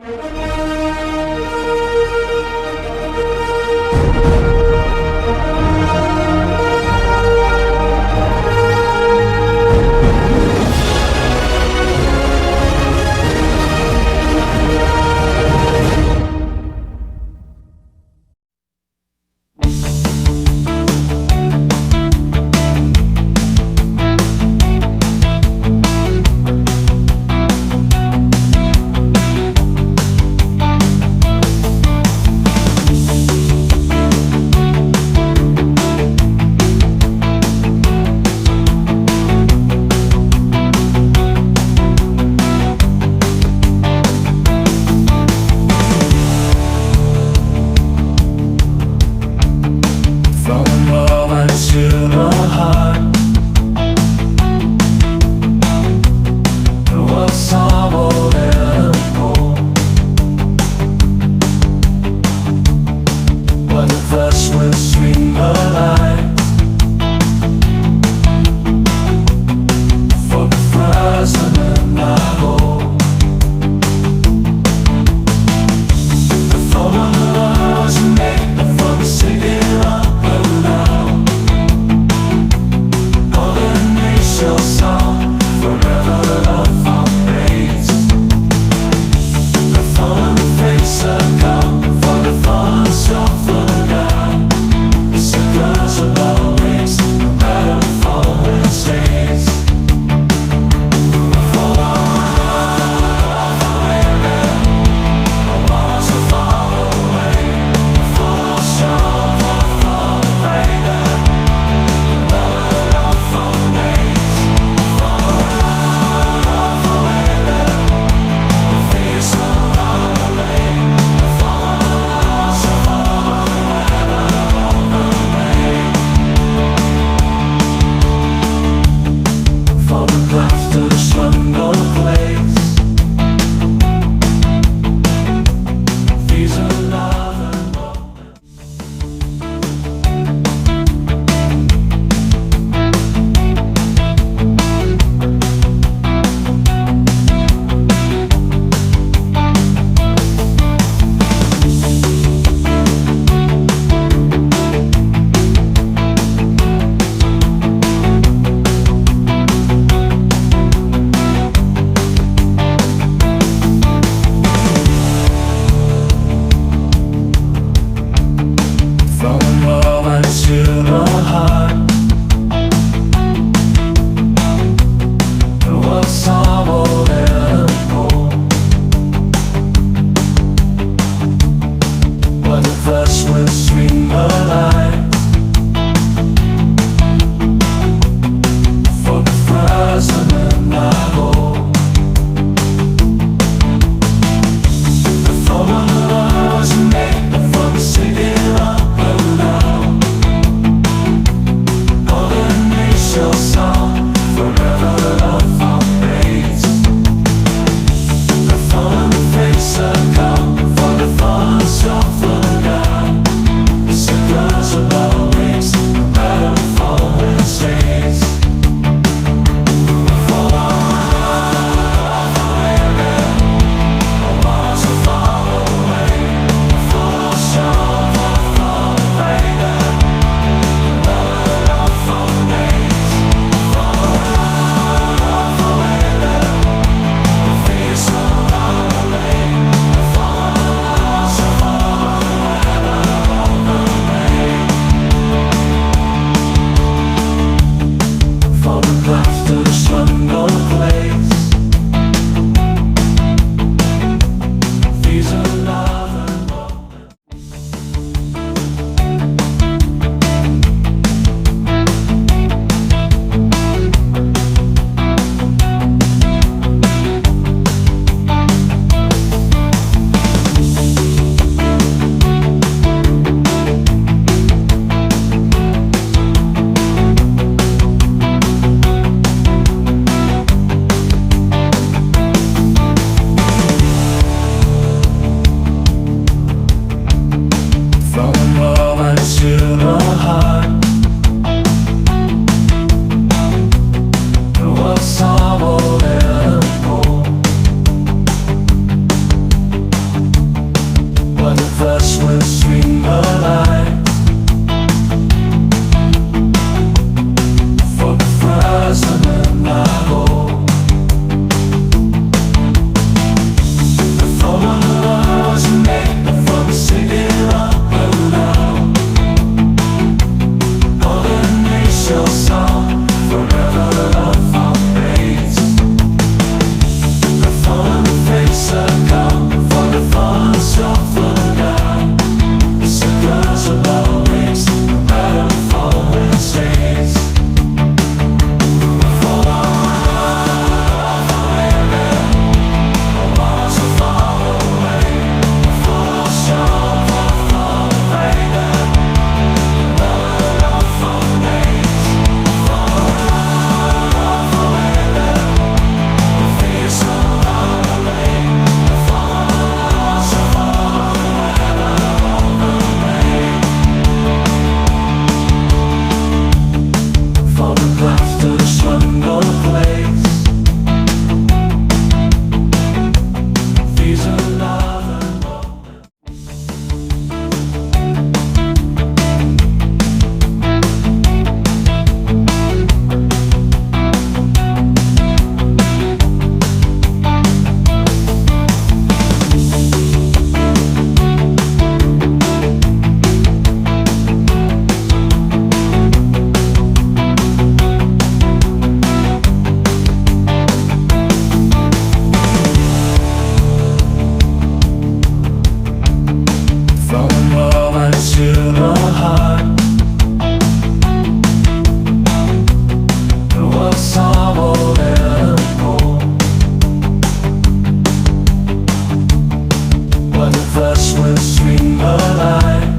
Segarnya first will swing the line for the president I hold. The fallen was made from the city up and down. Your song forever love our praise. The fallen face account for the fallen suffer down. The cigars of our wings, no matter the fallen stays. The fallen the walls are far away. The fallen strong, the fallen raven. Never love our days. To the heart, there was sorrow and hope. When the first will swing the line